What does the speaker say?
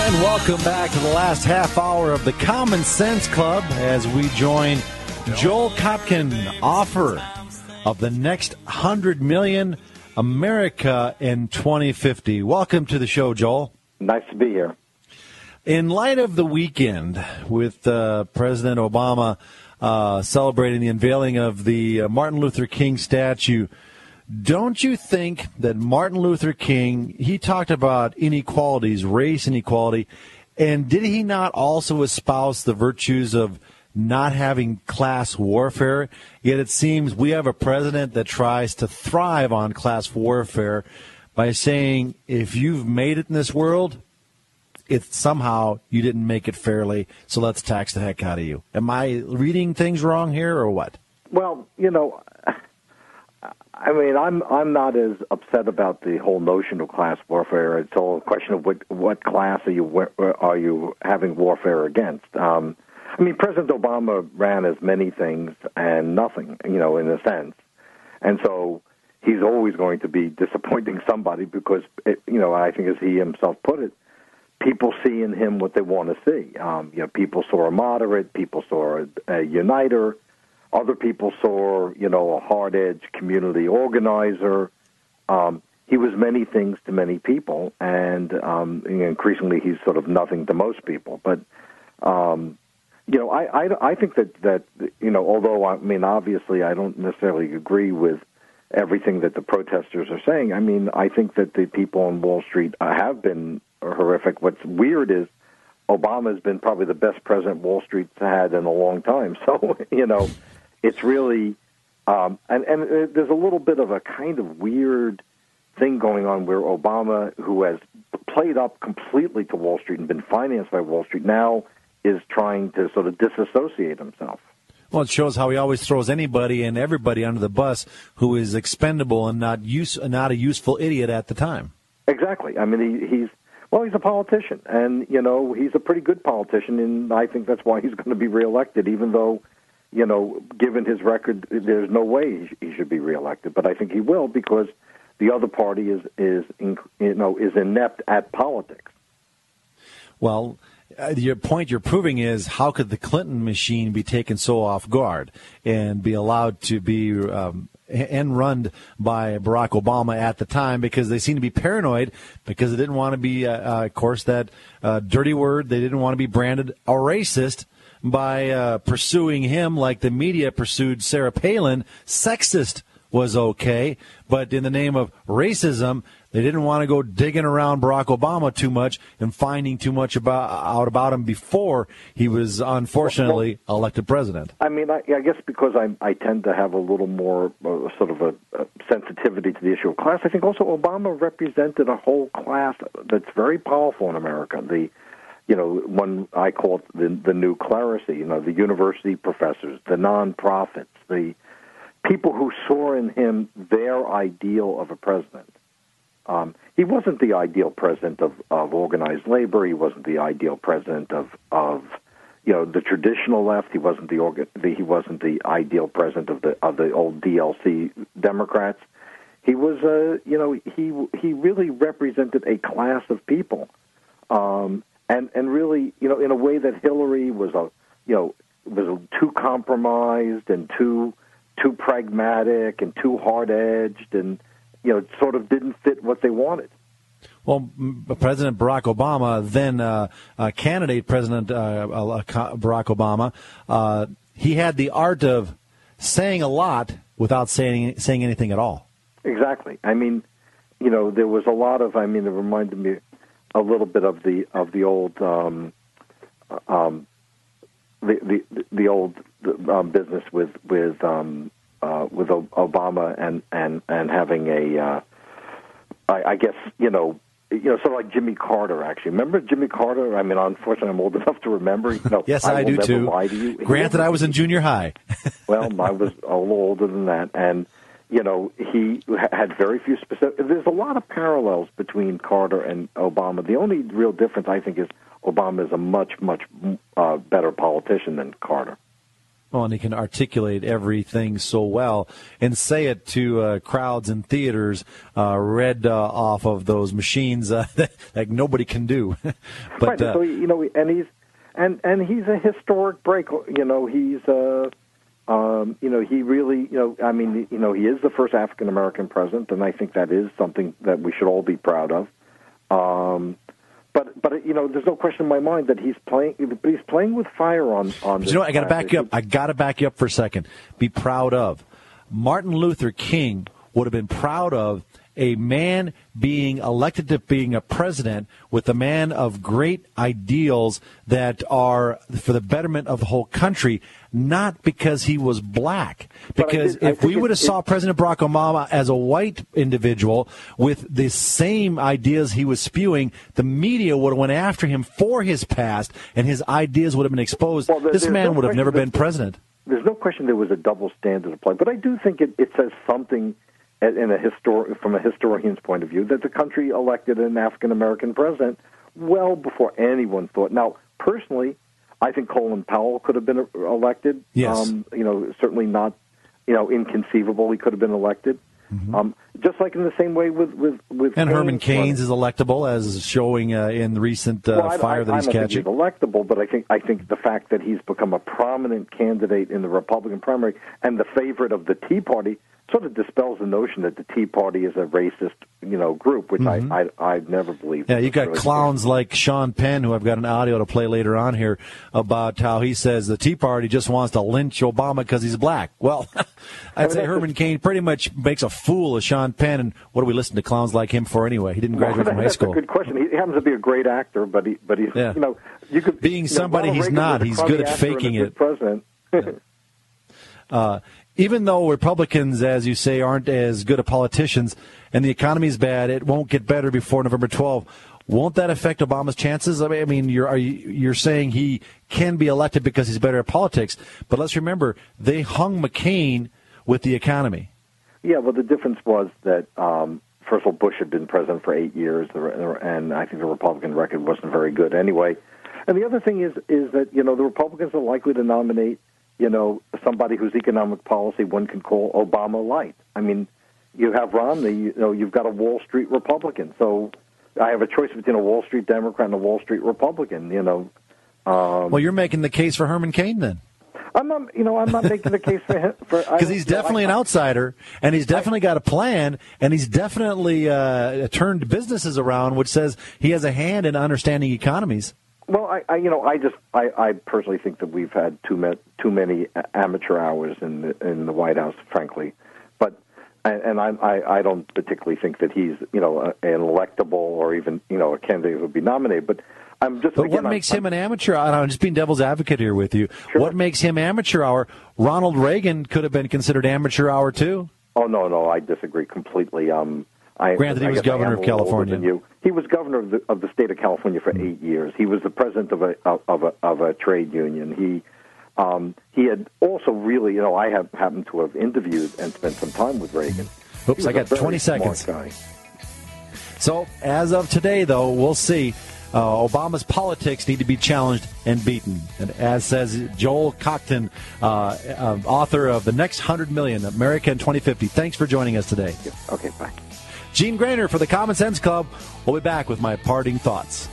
And welcome back to the last half hour of the Common Sense Club as we join Joel Kotkin, author of the next 100 million America in 2050. Welcome to the show, Joel. Nice to be here. In light of the weekend with President Obama celebrating the unveiling of the Martin Luther King statue, don't you think that Martin Luther King, he talked about inequalities, race inequality, and did he not also espouse the virtues of not having class warfare? Yet it seems we have a president that tries to thrive on class warfare by saying if you've made it in this world, it's somehow you didn't make it fairly, so let's tax the heck out of you. Am I reading things wrong here or what? Well, I mean, I'm not as upset about the whole notion of class warfare. It's all a question of what class are you having warfare against. I mean, President Obama ran as many things and nothing, in a sense, and so he's always going to be disappointing somebody because, I think as he himself put it, people see in him what they want to see. People saw a moderate, people saw a uniter. Other people saw, a hard-edged community organizer. He was many things to many people, and increasingly he's sort of nothing to most people. But, I think that although, I mean, obviously I don't necessarily agree with everything that the protesters are saying, I mean, I think that the people on Wall Street have been horrific. What's weird is Obama has been probably the best president Wall Street's had in a long time. So, it's really, and there's a little bit of a kind of weird thing going on where Obama, who has played up completely to Wall Street and been financed by Wall Street, now is trying to sort of disassociate himself. Well, it shows how he always throws anybody and everybody under the bus who is expendable and not a useful idiot at the time. Exactly. I mean, he's a politician, and, he's a pretty good politician, and I think that's why he's going to be reelected, even though, given his record, there's no way he should be reelected. But I think he will because the other party is inept at politics. Well, your point you're proving is how could the Clinton machine be taken so off guard and be allowed to be end run by Barack Obama at the time because they seem to be paranoid because they didn't want to be, of course, that dirty word. They didn't want to be branded a racist by pursuing him like the media pursued Sarah Palin. Sexist was okay, but in the name of racism, they didn't want to go digging around Barack Obama too much and finding too much out about him before he was unfortunately elected president. I mean, I guess because I tend to have a little more sort of a sensitivity to the issue of class, I think also Obama represented a whole class that's very powerful in America. One I call it the new clerisy, the university professors, the nonprofits, the people who saw in him their ideal of a president. He wasn't the ideal president of organized labor. He wasn't the ideal president of the traditional left. He wasn't he wasn't the ideal president of the old DLC Democrats. He was he really represented a class of people. And really, in a way that Hillary was too compromised and too pragmatic and too hard-edged and, sort of didn't fit what they wanted. Well, President Barack Obama, then candidate President Barack Obama, he had the art of saying a lot without saying anything at all. Exactly. I mean, there was a lot of, it reminded me a little bit of the old the old business with Obama and having I guess sort of like Jimmy Carter. Actually, remember Jimmy Carter? I mean, unfortunately, I'm old enough to remember. Yes, I do too. Lie to you. Granted, I was in junior high. Well, I was a little older than that, and he had very few specific. There's a lot of parallels between Carter and Obama. The only real difference, I think, is Obama is a much, much better politician than Carter. Oh, and he can articulate everything so well and say it to crowds in theaters read off of those machines like nobody can do. But right. So and he's a historic break. He's he really he is the first African American president, and I think that is something that we should all be proud of. But there's no question in my mind that he's playing with fire on this. I got to back you up. I got to back you up for a second. Be proud of. Martin Luther King would have been proud of a man being elected to being a president with a man of great ideals that are for the betterment of the whole country, not because he was black. Because if we would have saw President Barack Obama as a white individual with the same ideas he was spewing, the media would have went after him for his past, and his ideas would have been exposed. This man would have never been president. There's no question there was a double standard applied, but I do think it says something from a historian's point of view, that the country elected an African-American president well before anyone thought. Now, personally, I think Colin Powell could have been elected. Yes. Certainly not, inconceivable he could have been elected. Mm-hmm. Just like in the same way with and Herman Cain's is electable, as showing in the recent fire that he's catching. I don't think he's electable, but I think the fact that he's become a prominent candidate in the Republican primary and the favorite of the Tea Party sort of dispels the notion that the Tea Party is a racist, group, which I've never believed. Yeah, you got clowns like Sean Penn, who I've got an audio to play later on here about how he says the Tea Party just wants to lynch Obama because he's black. Well, I'd say Herman Cain pretty much makes a fool of Sean Penn, and what do we listen to clowns like him for anyway? He didn't graduate from high school. That's a good question. He happens to be a great actor, but he's you could being somebody he's not. He's good at faking it. President. Even though Republicans, as you say, aren't as good at politicians and the economy is bad, it won't get better before November 12. Won't that affect Obama's chances? I mean, you're saying he can be elected because he's better at politics, but let's remember, they hung McCain with the economy. Yeah, well, the difference was that, first of all, Bush had been president for 8 years, and I think the Republican record wasn't very good anyway. And the other thing is that, the Republicans are likely to nominate somebody whose economic policy one can call Obama light. I mean, you have Romney, you've got a Wall Street Republican. So I have a choice between a Wall Street Democrat and a Wall Street Republican, Well, you're making the case for Herman Cain then. I'm not making the case for him. Because he's definitely an outsider, and he's definitely got a plan, and he's definitely turned businesses around, which says he has a hand in understanding economies. Well, I personally think that we've had too many amateur hours in the White House, frankly. But I don't particularly think that he's an electable or even a candidate who would be nominated. But what makes him an amateur? I'm just being devil's advocate here with you. Sure. What makes him amateur hour? Ronald Reagan could have been considered amateur hour too. Oh no, I disagree completely. Granted, he was governor of California. He was governor of the state of California for 8 years. He was the president of a trade union. He had also really, I have happened to have interviewed and spent some time with Reagan. Oops, I got 20 seconds. Guy. So as of today, though, we'll see. Obama's politics need to be challenged and beaten. And as says Joel Kotkin, author of The Next 100 Million, America in 2050. Thanks for joining us today. Okay, bye. Gene Grainer for the Common Sense Club. We'll be back with my parting thoughts.